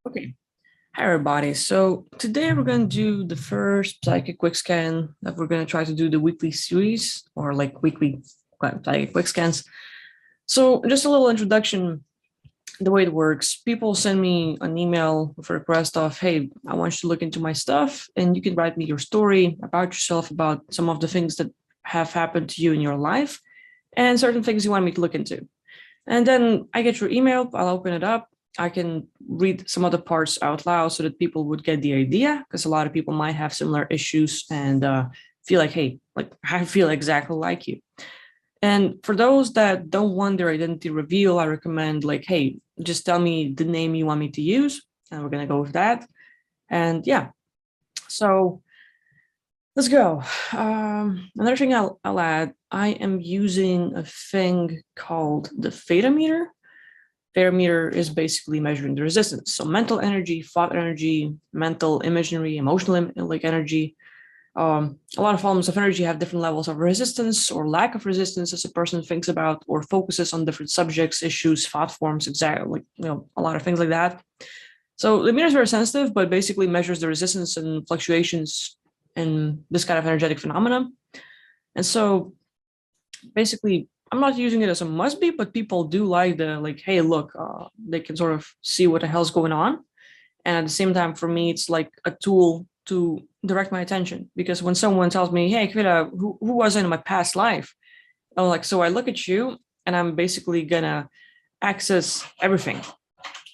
Okay. Hi, everybody. So today we're going to do the first psychic quick scan that we're going to try to do the weekly series or like weekly psychic quick scans. So just a little introduction, the way it works. People send me an email with a request of, hey, I want you to look into my stuff and you can write me your story about yourself, about some of the things that have happened to you in your life and certain things you want me to look into. And then I get your email, I'll open it up. I can read some other parts out loud so that people would get the idea, because a lot of people might have similar issues and feel like, hey, like I feel exactly like you. And for those that don't want their identity reveal, I recommend like, hey, just tell me the name you want me to use, and we're gonna go with that. And yeah, so let's go. Another thing I'll add, I am using a thing called the theta meter. Parameter is basically measuring the resistance. So mental energy, thought energy, mental imagery, emotional like energy. A lot of forms of energy have different levels of resistance or lack of resistance as a person thinks about or focuses on different subjects, issues, thought forms, exactly like a lot of things like that. So the meter is very sensitive, but basically measures the resistance and fluctuations in this kind of energetic phenomenon. And so basically I'm not using it as a must be, but people do like the like, hey, look, they can sort of see what the hell's going on. And at the same time, for me, it's like a tool to direct my attention. Because when someone tells me, hey, Kvita, who was I in my past life? I'm like, so I look at you and I'm basically gonna access everything.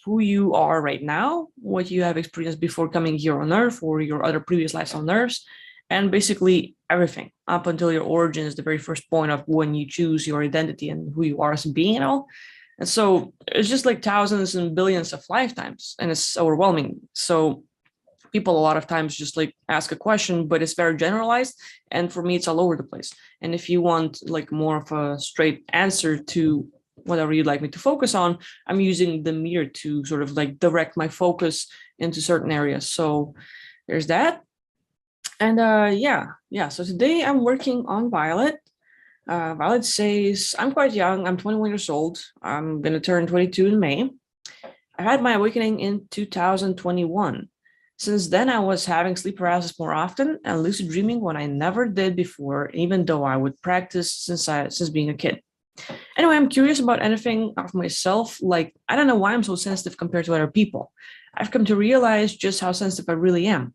Who you are right now, what you have experienced before coming here on Earth, or your other previous lives on Earth, and basically everything up until your origin is the very first point of when you choose your identity and who you are as a being and all. And so it's just like thousands and billions of lifetimes, and it's overwhelming. So people a lot of times just like ask a question, but it's very generalized. And for me, it's all over the place. And if you want like more of a straight answer to whatever you'd like me to focus on, I'm using the mirror to sort of like direct my focus into certain areas. So there's that. And yeah. So today I'm working on Violet. Violet says, I'm quite young. I'm 21 years old. I'm going to turn 22 in May. I had my awakening in 2021. Since then, I was having sleep paralysis more often and lucid dreaming when I never did before, even though I would practice since being a kid. Anyway, I'm curious about anything of myself. Like, I don't know why I'm so sensitive compared to other people. I've come to realize just how sensitive I really am.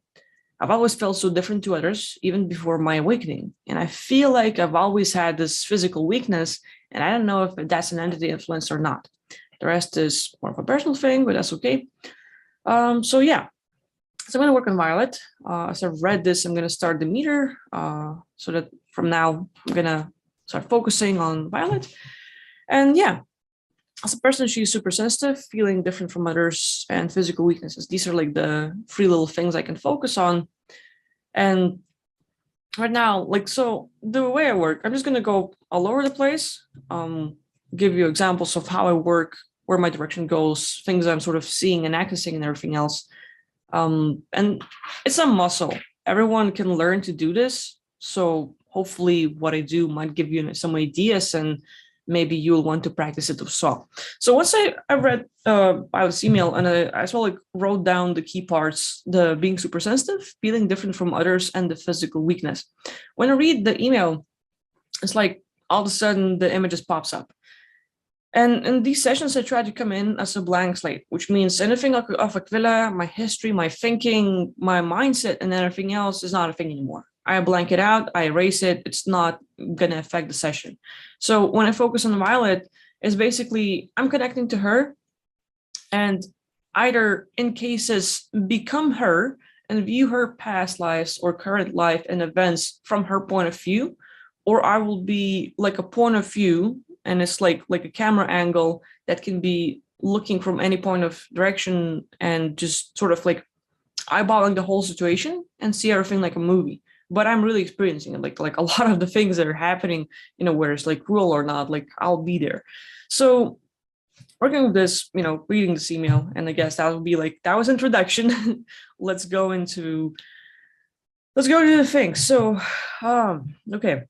I've always felt so different to others, even before my awakening. And I feel like I've always had this physical weakness, and I don't know if that's an entity influence or not. The rest is more of a personal thing, but that's okay. So yeah, so I'm going to work on Violet. As I've read this, I'm going to start the meter so that from now I'm going to start focusing on Violet. And yeah, as a person, she's super sensitive, feeling different from others, and physical weaknesses. These are like the three little things I can focus on. And right now, like, so the way I work, I'm just going to go all over the place, give you examples of how I work, where my direction goes, things I'm sort of seeing and accessing, and everything else. And it's a muscle. Everyone can learn to do this. So hopefully what I do might give you some ideas, and maybe you'll want to practice it as well. So once I read Violet's email, and I as well like wrote down the key parts, the being super sensitive, feeling different from others, and the physical weakness. When I read the email, it's like all of a sudden the images pops up. And in these sessions, I try to come in as a blank slate, which means anything of Aquila, my history, my thinking, my mindset, and everything else is not a thing anymore. I blank it out, I erase it. It's not going to affect the session. So when I focus on Violet, it's basically I'm connecting to her and either in cases become her and view her past lives or current life and events from her point of view, or I will be like a point of view, and it's like a camera angle that can be looking from any point of direction and just sort of like eyeballing the whole situation and see everything like a movie. But I'm really experiencing it, like a lot of the things that are happening, where it's like real or not, like I'll be there. So working with this, reading this email, and I guess that would be like that was introduction. let's go into the thing. So okay,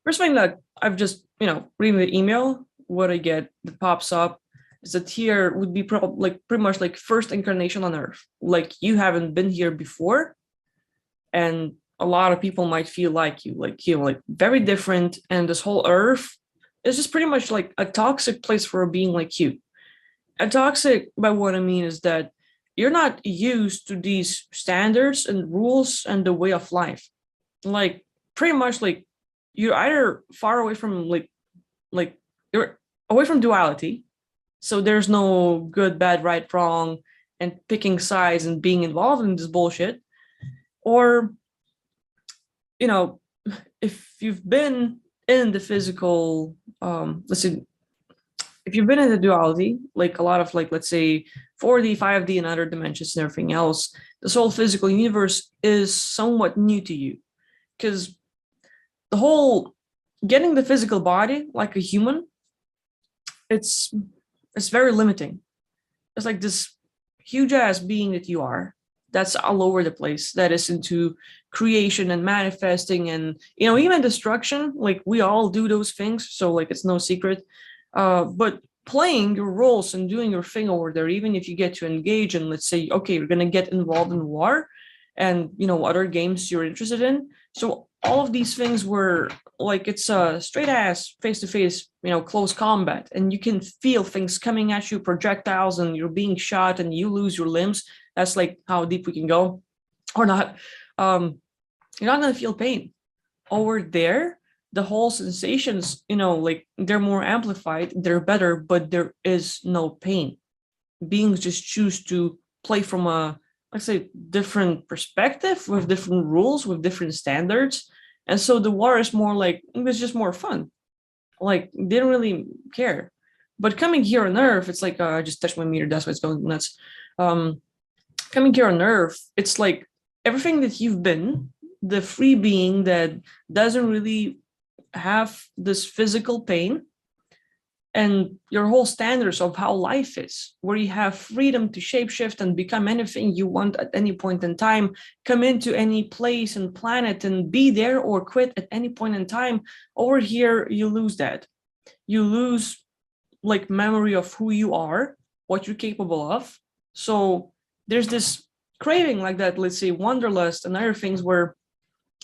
first thing that I've just reading the email, what I get that pops up is that here would be like pretty much like first incarnation on Earth. Like you haven't been here before, and a lot of people might feel like you know, like very different. And this whole Earth is just pretty much like a toxic place for a being like you. And toxic, by what I mean, is that you're not used to these standards and rules and the way of life. Like pretty much like you're either far away from like you're away from duality. So there's no good, bad, right, wrong, and picking sides and being involved in this bullshit. Or, you know, if you've been in the physical, let's say if you've been in the duality, like a lot of like, let's say 4D, 5D, and other dimensions and everything else, this whole physical universe is somewhat new to you. Because the whole getting the physical body like a human, it's very limiting. It's like this huge ass being that you are, that's all over the place, that is into creation and manifesting and, you know, even destruction. Like we all do those things, so like it's no secret. But playing your roles and doing your thing over there, even if you get to engage and let's say, okay, you're gonna get involved in war and, you know, other games you're interested in. So all of these things were like, it's a straight ass face to face, you know, close combat, and you can feel things coming at you, projectiles, and you're being shot and you lose your limbs. That's like how deep we can go, or not. You're not gonna feel pain over there. The whole sensations, you know, like they're more amplified, they're better, but there is no pain. Beings just choose to play from a, let's say, different perspective, with different rules, with different standards. And so the war is more like, it was just more fun. Like they don't really care. But coming here on Earth, it's like, I just touched my meter, that's why it's going nuts. Coming here on Earth, it's like everything that you've been, the free being that doesn't really have this physical pain, and your whole standards of how life is, where you have freedom to shapeshift and become anything you want at any point in time, come into any place and planet and be there or quit at any point in time. Over here, you lose that. You lose like memory of who you are, what you're capable of. So there's this craving like that, let's say wanderlust and other things where,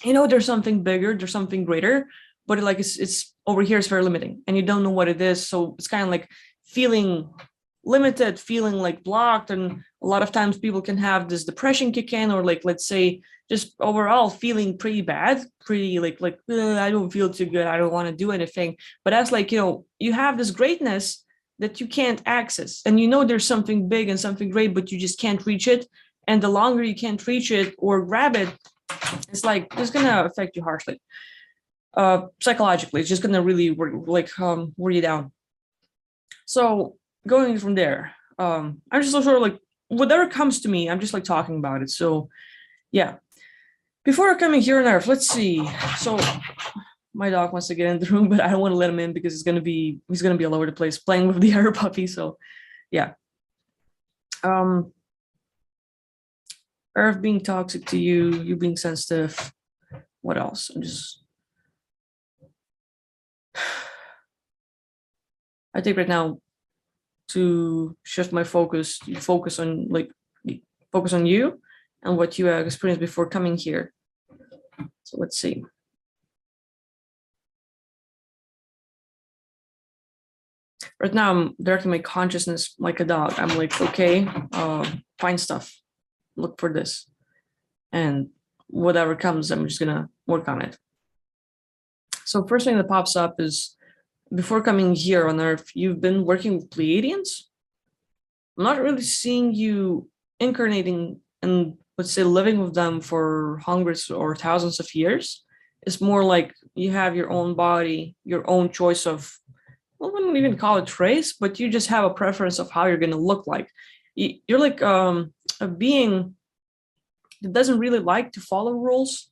you know, there's something bigger, there's something greater, but like it's over here, it's very limiting and you don't know what it is. So it's kind of like feeling limited, feeling like blocked. And a lot of times people can have this depression kick in, or like, let's say, just overall feeling pretty bad, pretty like I don't feel too good, I don't want to do anything. But that's like, you know, you have this greatness that you can't access, and you know there's something big and something great, but you just can't reach it. And the longer you can't reach it or grab it, it's like it's gonna affect you harshly. Psychologically, it's just gonna really wear you down. So going from there, I'm just so sort of like whatever comes to me, I'm just like talking about it. So yeah, before coming here on Earth, let's see. So my dog wants to get in the room, but I don't want to let him in because he's gonna be all over the place playing with the other puppy. So yeah, Earth being toxic to you, you being sensitive. What else? I think right now to shift my focus, focus on you and what you have experienced before coming here. So let's see. Right now I'm directing my consciousness like a dog. I'm like, okay, find stuff, look for this, and whatever comes, I'm just gonna work on it. So first thing that pops up is, before coming here on Earth, you've been working with Pleiadians. I'm not really seeing you incarnating and, let's say, living with them for hundreds or thousands of years. It's more like you have your own body, your own choice of, well, I wouldn't even call it race, but you just have a preference of how you're going to look like. You're like a being that doesn't really like to follow rules.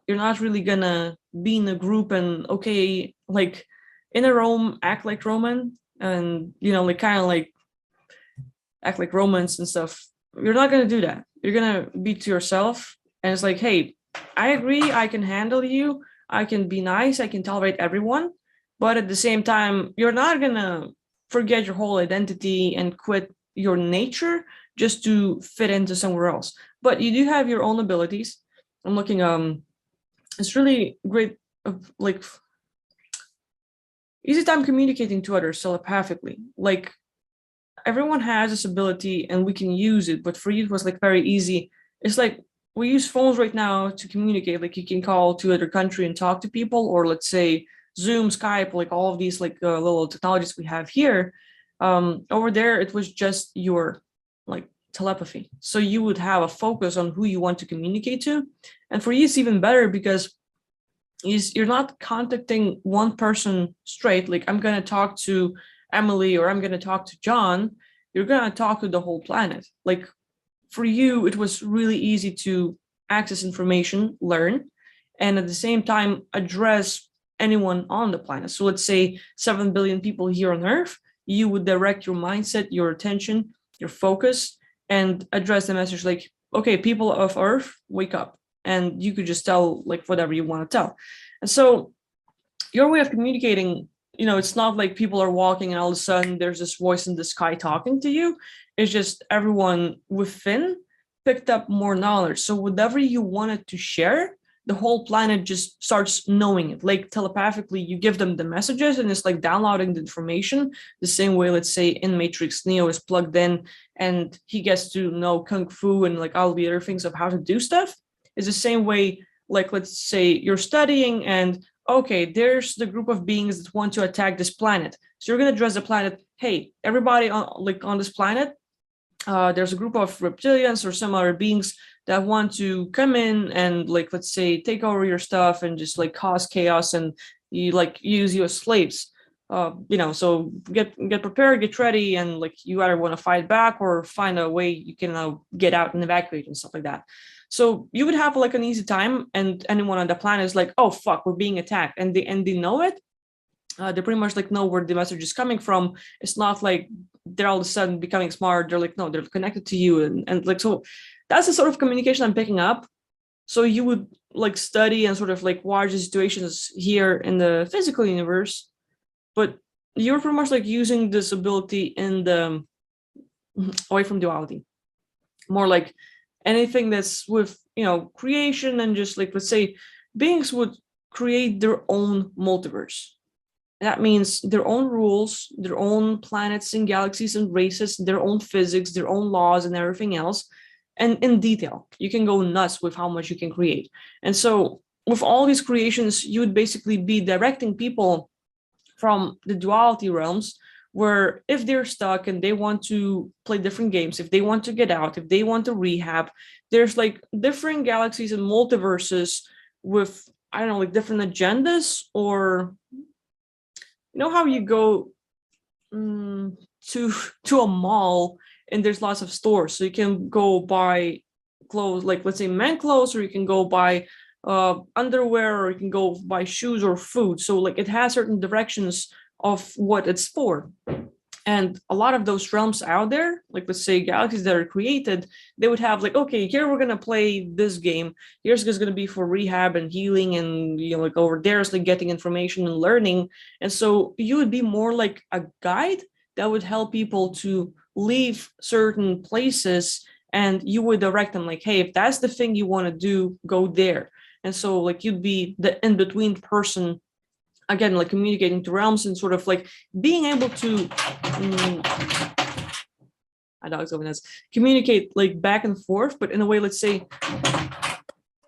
You're not really going to be in a group and, okay, like in a Rome, act like Roman, and, you know, like kind of like act like Romans and stuff. You're not going to do that. You're going to be to yourself. And it's like, hey, I agree, I can handle you, I can be nice, I can tolerate everyone. But at the same time, you're not going to forget your whole identity and quit your nature just to fit into somewhere else. But you do have your own abilities. I'm looking, it's really great, like easy time communicating to others telepathically. Like everyone has this ability and we can use it, but for you it was like very easy. It's like we use phones right now to communicate. Like you can call to other country and talk to people, or let's say Zoom, Skype, like all of these like little technologies we have here. Over there, it was just your like telepathy. So you would have a focus on who you want to communicate to, and for you it's even better because you're not contacting one person straight. Like I'm gonna talk to Emily or I'm gonna talk to John. You're gonna talk to the whole planet. Like for you, it was really easy to access information, learn, and at the same time address anyone on the planet. So let's say 7 billion people here on Earth, you would direct your mindset, your attention, your focus, and address the message like, okay, people of Earth, wake up. And you could just tell like whatever you want to tell. And so your way of communicating, it's not like people are walking and all of a sudden there's this voice in the sky talking to you. It's just everyone within picked up more knowledge. So whatever you wanted to share, the whole planet just starts knowing it. Like telepathically, you give them the messages and it's like downloading the information. The same way, let's say in Matrix, Neo is plugged in and he gets to know Kung Fu and like all the other things of how to do stuff. It's the same way, like let's say you're studying and okay, there's the group of beings that want to attack this planet. So you're going to address the planet. Hey, everybody on this planet, there's a group of reptilians or some other beings that want to come in and like let's say take over your stuff and just like cause chaos and you like use you as slaves. So get prepared, get ready, and like you either want to fight back or find a way you can get out and evacuate and stuff like that. So you would have like an easy time, and anyone on the planet is like, "Oh fuck, we're being attacked," and they know it. They pretty much like know where the message is coming from. It's not like they're all of a sudden becoming smart. They're like, no, they're connected to you, and like so. That's the sort of communication I'm picking up. So you would like study and sort of like watch the situations here in the physical universe, but you're pretty much like using this ability in the away from duality, more like anything that's with creation and just like let's say beings would create their own multiverse. That means their own rules, their own planets and galaxies and races, their own physics, their own laws and everything else. And in detail, you can go nuts with how much you can create. And so with all these creations, you would basically be directing people from the duality realms where if they're stuck and they want to play different games, if they want to get out, if they want to rehab, there's like different galaxies and multiverses with, I don't know, like different agendas. Or how you go to a mall and there's lots of stores, so you can go buy clothes, like let's say men clothes, or you can go buy underwear, or you can go buy shoes or food. So like it has certain directions of what it's for. And a lot of those realms out there, like let's say galaxies that are created, they would have like, okay, here we're gonna play this game. Here's gonna be for rehab and healing, and like over there is like getting information and learning. And so you would be more like a guide that would help people to leave certain places, and you would direct them like, hey, if that's the thing you want to do, go there. And so like you'd be the in-between person, again, like communicating to realms and sort of like being able to my dog's going nuts, communicate like back and forth, but in a way, let's say,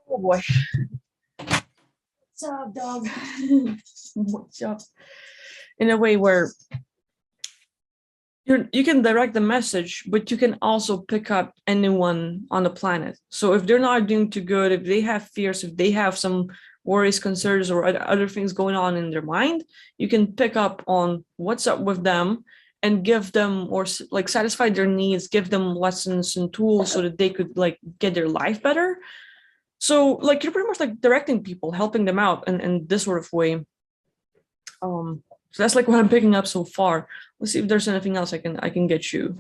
oh boy, what's up, dog? What's up? In a way where you can direct the message, but you can also pick up anyone on the planet. So if they're not doing too good, if they have fears, if they have some worries, concerns, or other things going on in their mind, you can pick up on what's up with them and give them, or like satisfy their needs, give them lessons and tools so that they could like get their life better. So like you're pretty much like directing people, helping them out in this sort of way. So that's like what I'm picking up so far. Let's see if there's anything else I can get you.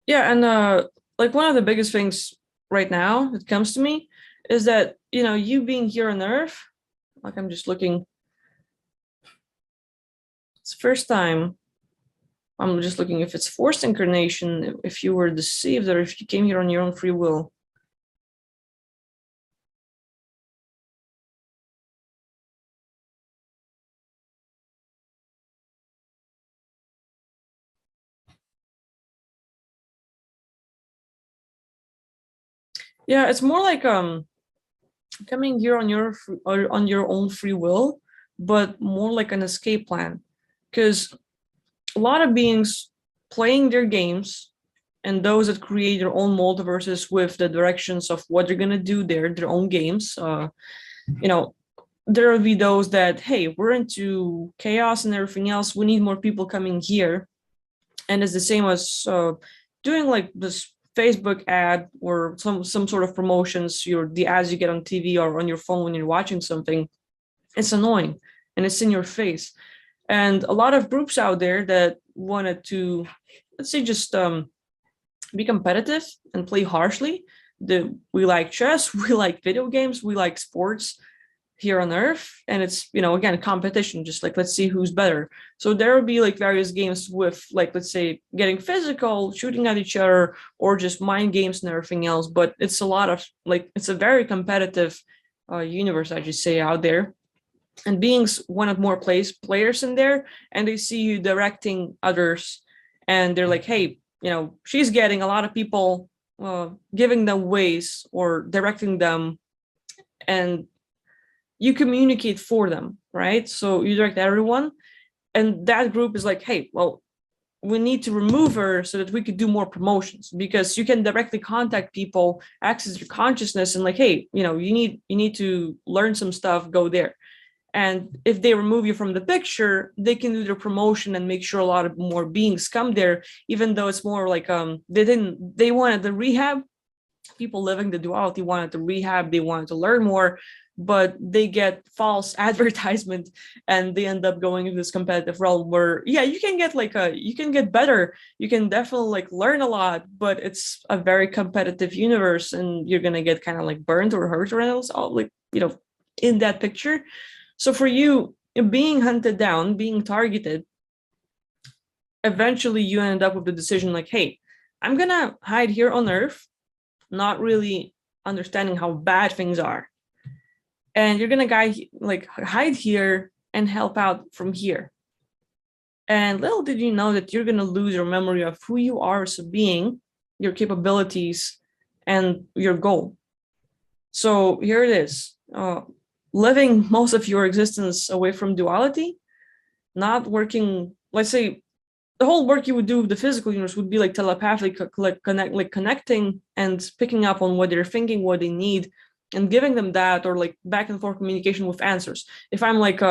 Yeah, and like one of the biggest things right now that comes to me is that, you being here on Earth, like I'm just looking, it's the first time I'm just looking if it's forced incarnation, if you were deceived, or if you came here on your own free will. Yeah, it's more like coming here on your own free will, but more like an escape plan, because a lot of beings playing their games, and those that create their own multiverses with the directions of what they're gonna do there, their own games. You know, there will be those that, hey, we're into chaos and everything else. We need more people coming here, and it's the same as doing like this Facebook ad or some sort of promotions. The ads you get on TV or on your phone when you're watching something. It's annoying and it's in your face. And a lot of groups out there that wanted to, let's say, just be competitive and play harshly. We like chess, we like video games, we like sports here on Earth, and it's, again, competition, just like let's see who's better. So there will be like various games with, like, let's say, getting physical, shooting at each other, or just mind games and everything else. But it's a lot of, like, it's a very competitive universe, I just say, out there. And beings wanted more players in there, and they see you directing others, and they're like, hey, she's getting a lot of people, giving them ways or directing them, and you communicate for them, right? So you direct everyone, and that group is like, hey, well, we need to remove her so that we could do more promotions, because you can directly contact people, access your consciousness, and like, hey, you need to learn some stuff, go there. And if they remove you from the picture, they can do their promotion and make sure a lot of more beings come there, even though it's more like they wanted the rehab. People living the duality wanted to rehab, they wanted to learn more, but they get false advertisement, and they end up going into this competitive realm where, yeah, you can get you can get better, you can definitely like learn a lot, but it's a very competitive universe, and you're gonna get kind of like burned or hurt, or else all, like, in that picture. So for you, being hunted down, being targeted, eventually you end up with the decision like, hey, I'm gonna hide here on Earth, not really understanding how bad things are. And you're gonna hide here and help out from here. And little did you know that you're gonna lose your memory of who you are as a being, your capabilities, and your goal. So here it is. Living most of your existence away from duality, not working, let's say, the whole work you would do with the physical universe would be like telepathic, connecting and picking up on what they're thinking, what they need, and giving them that, or like back and forth communication with answers. If I'm like,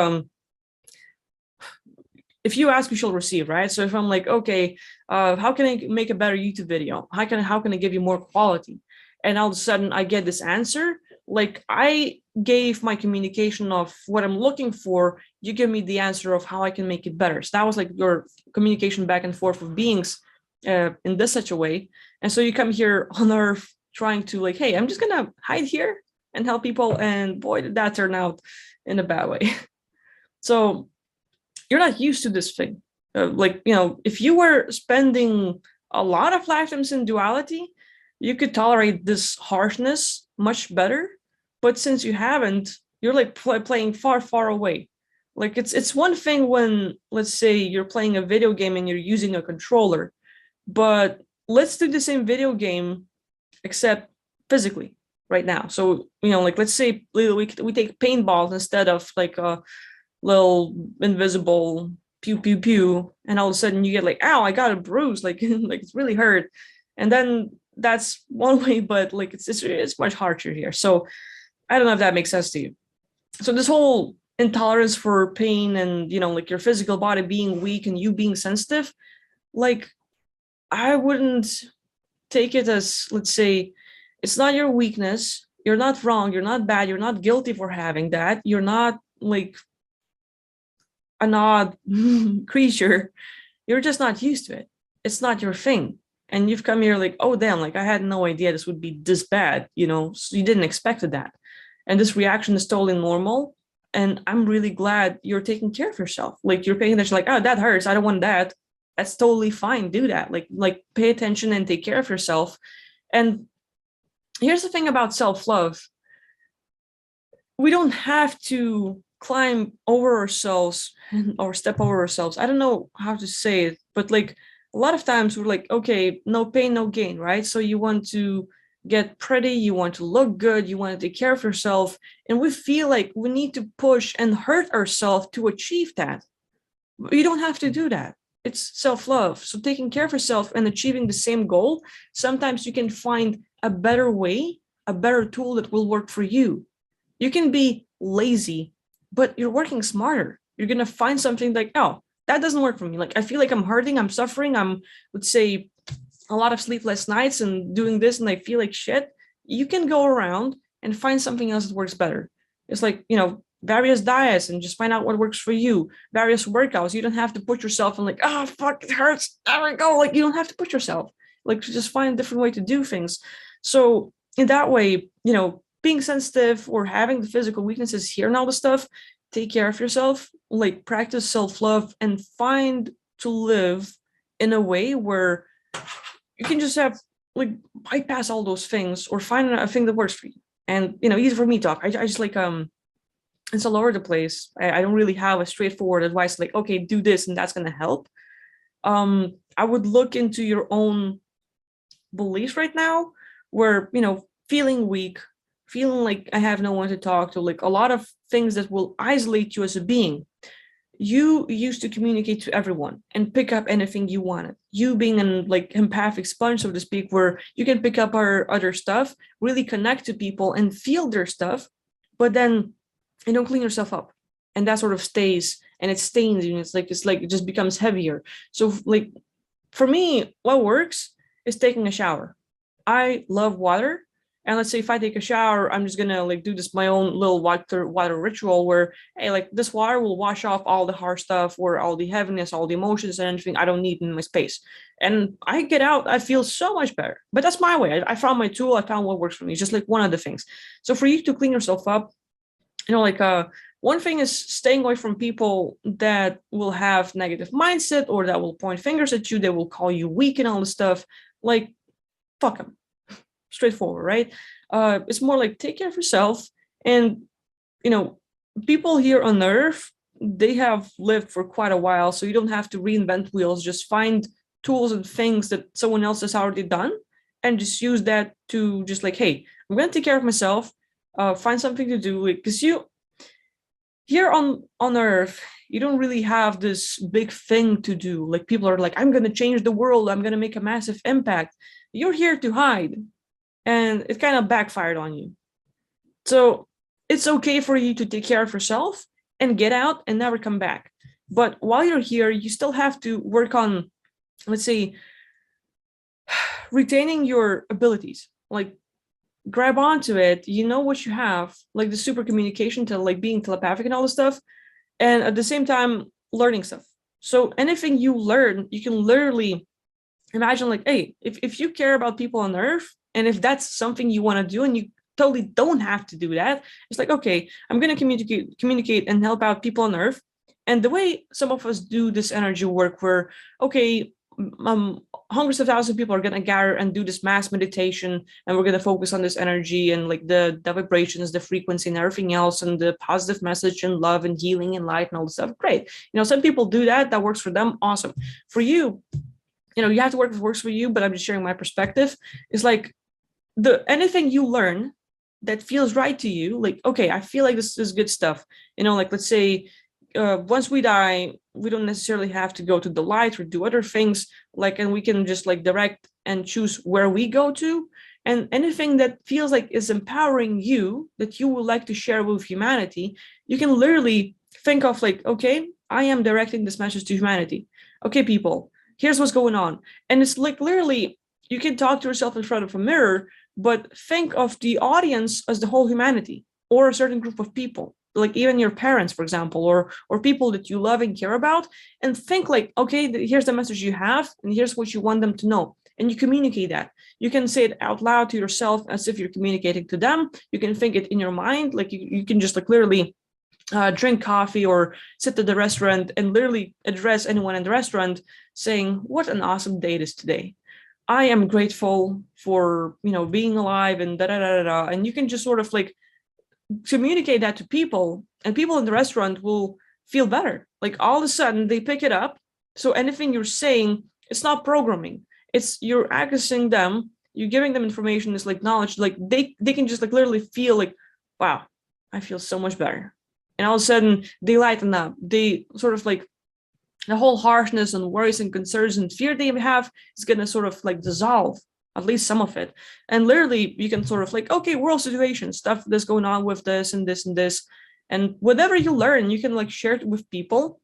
if you ask, you shall receive, right? So if I'm like, okay, how can I make a better YouTube video? How can I give you more quality? And all of a sudden I get this answer, like I gave my communication of what I'm looking for, you give me the answer of how I can make it better. So that was like your communication back and forth with beings in this such a way. And so you come here on Earth trying to like, hey, I'm just gonna hide here and help people, and boy, did that turn out in a bad way. So you're not used to this thing. If you were spending a lot of lifetimes in duality, you could tolerate this harshness much better. But since you haven't, you're like playing far, far away. Like it's one thing when, let's say, you're playing a video game and you're using a controller, but let's do the same video game except physically right now. So like let's say we take paintballs instead of like a little invisible pew pew pew, and all of a sudden you get like, ow, I got a bruise, like like it's really hurt. And then that's one way, but like it's much harsher here. So I don't know if that makes sense to you. So this whole intolerance for pain and like your physical body being weak and you being sensitive, like I wouldn't take it as, let's say, it's not your weakness, you're not wrong, you're not bad, you're not guilty for having that, you're not like an odd creature, you're just not used to it, it's not your thing. and you've come here like, oh damn, like I had no idea this would be this bad, so you didn't expect that. And this reaction is totally normal. And I'm really glad you're taking care of yourself. Like you're paying attention, like, oh, that hurts. I don't want that. That's totally fine. Do that. Like pay attention and take care of yourself. And here's the thing about self-love. We don't have to climb over ourselves or step over ourselves. I don't know how to say it, but like a lot of times we're like, okay, no pain, no gain, right? So you want to get pretty, you want to look good, you want to take care of yourself. And we feel like we need to push and hurt ourselves to achieve that. But you don't have to do that. It's self-love. So taking care of yourself and achieving the same goal, sometimes you can find a better way, a better tool that will work for you. You can be lazy, but you're working smarter. You're going to find something like, oh, that doesn't work for me. Like, I feel like I'm hurting, I'm suffering, let's say, a lot of sleepless nights and doing this, and I feel like shit. You can go around and find something else that works better. It's like, various diets and just find out what works for you. Various workouts. You don't have to put yourself in like, oh, fuck, it hurts. There we go. Like, you don't have to put yourself. Like, just find a different way to do things. So in that way, being sensitive or having the physical weaknesses here and all the stuff, take care of yourself, like practice self-love and find to live in a way where you can just have like bypass all those things or find a thing that works for you. And easy for me to talk. I just like it's all over the place. I don't really have a straightforward advice like, okay, do this and that's gonna help. I would look into your own beliefs right now where feeling weak, feeling like I have no one to talk to, like a lot of things that will isolate you as a being. You used to communicate to everyone and pick up anything you wanted. You being an like empathic sponge, so to speak, where you can pick up our other stuff, really connect to people and feel their stuff, but then you don't clean yourself up. And that sort of stays and it stains you. It's like it just becomes heavier. So like for me, what works is taking a shower. I love water. And let's say if I take a shower, I'm just gonna like do this my own little water ritual where, hey, like this water will wash off all the hard stuff or all the heaviness, all the emotions and anything I don't need in my space. And I get out, I feel so much better. But that's my way. I found my tool, I found what works for me. It's just like one of the things. So for you to clean yourself up, one thing is staying away from people that will have negative mindset or that will point fingers at you, they will call you weak and all this stuff. Like, fuck them. Straightforward, right? It's more like take care of yourself. And, people here on Earth, they have lived for quite a while, so you don't have to reinvent wheels. Just find tools and things that someone else has already done and just use that to just like, hey, I'm going to take care of myself, find something to do. Because here on Earth, you don't really have this big thing to do. Like people are like, I'm going to change the world. I'm going to make a massive impact. You're here to hide. And it kind of backfired on you. So it's okay for you to take care of yourself and get out and never come back. But while you're here, you still have to work on, let's say, retaining your abilities. Like grab onto it, what you have, like the super communication to like being telepathic and all this stuff. And at the same time, learning stuff. So anything you learn, you can literally imagine like, hey, if you care about people on Earth, and if that's something you want to do and you totally don't have to do that, it's like, okay, I'm going to communicate and help out people on Earth. And the way some of us do this energy work where, okay, hundreds of thousands of people are going to gather and do this mass meditation, and we're going to focus on this energy and like the vibrations, the frequency and everything else, and the positive message and love and healing and light and all this stuff. Great. Some people do that works for them. Awesome. For you, you have to work what works for you, but I'm just sharing my perspective. It's like anything you learn that feels right to you, like, okay, I feel like this is good stuff. Like let's say once we die, we don't necessarily have to go to the light or do other things, like, and we can just like direct and choose where we go to. And anything that feels like is empowering you, that you would like to share with humanity, you can literally think of like, okay, I am directing this message to humanity. Okay, people, here's what's going on. And it's like literally, you can talk to yourself in front of a mirror, but think of the audience as the whole humanity or a certain group of people, like even your parents, for example, or people that you love and care about, and think like, okay, here's the message you have, and here's what you want them to know. and you communicate that. You can say it out loud to yourself as if you're communicating to them. You can think it in your mind, like you can just like literally drink coffee or sit at the restaurant and literally address anyone in the restaurant saying, what an awesome day it is today. I am grateful for, being alive and da da da da. And you can just sort of like communicate that to people, and people in the restaurant will feel better. Like all of a sudden they pick it up. So anything you're saying, it's not programming. It's you're accessing them, you're giving them information, it's like knowledge, like they can just like literally feel like, wow, I feel so much better. And all of a sudden they lighten up. They sort of like the whole harshness and worries and concerns and fear they have is gonna sort of like dissolve, at least some of it. And literally you can sort of like, okay, world situation, stuff that's going on with this and this and this. And whatever you learn, you can like share it with people.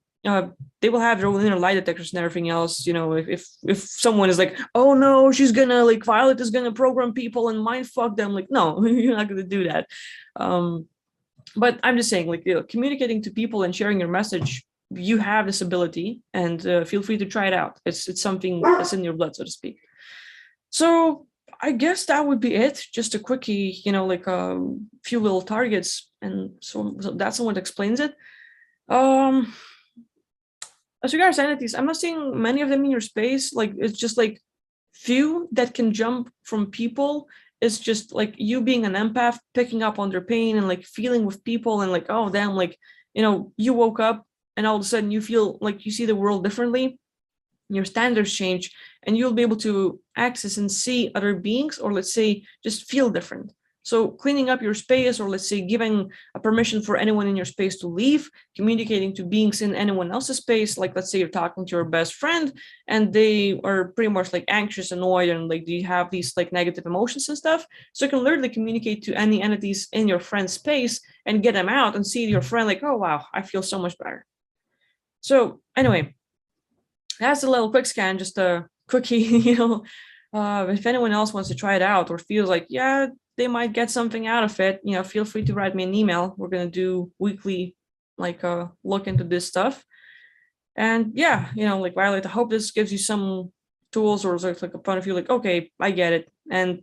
They will have their own inner lie detectors and everything else. If someone is like, oh no, she's gonna like Violet is gonna program people and mind fuck them, like, no, you're not gonna do that. But I'm just saying, like, communicating to people and sharing your message, you have this ability, and feel free to try it out. It's something that's in your blood, so to speak. So I guess that would be it. Just a quickie, like a few little targets, and so that's what explains it. As regards entities, I'm not seeing many of them in your space. Like it's just like few that can jump from people. It's just like you being an empath, picking up on their pain and like feeling with people, and like, oh damn, like, you woke up and all of a sudden you feel like you see the world differently. Your standards change, and you'll be able to access and see other beings, or let's say just feel different. So cleaning up your space, or let's say giving a permission for anyone in your space to leave, communicating to beings in anyone else's space, like let's say you're talking to your best friend and they are pretty much like anxious, annoyed, and like, do you have these like negative emotions and stuff? So you can literally communicate to any entities in your friend's space and get them out and see your friend like, oh wow, I feel so much better. So anyway, that's a little quick scan, just a quickie, if anyone else wants to try it out or feels like, yeah, they might get something out of it, feel free to write me an email. We're going to do weekly, like, look into this stuff. And yeah, like, Violet, I hope this gives you some tools, or like a point of view, like, okay, I get it. And,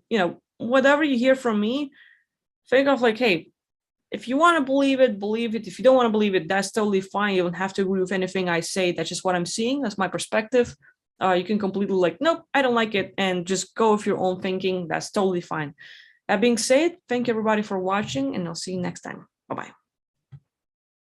whatever you hear from me, think of like, hey, if you want to believe it, believe it. If you don't want to believe it, that's totally fine. You don't have to agree with anything I say. That's just what I'm seeing. That's my perspective. You can completely like, nope, I don't like it, and just go with your own thinking. That's totally fine. That being said, thank you everybody for watching, and I'll see you next time. Bye-bye.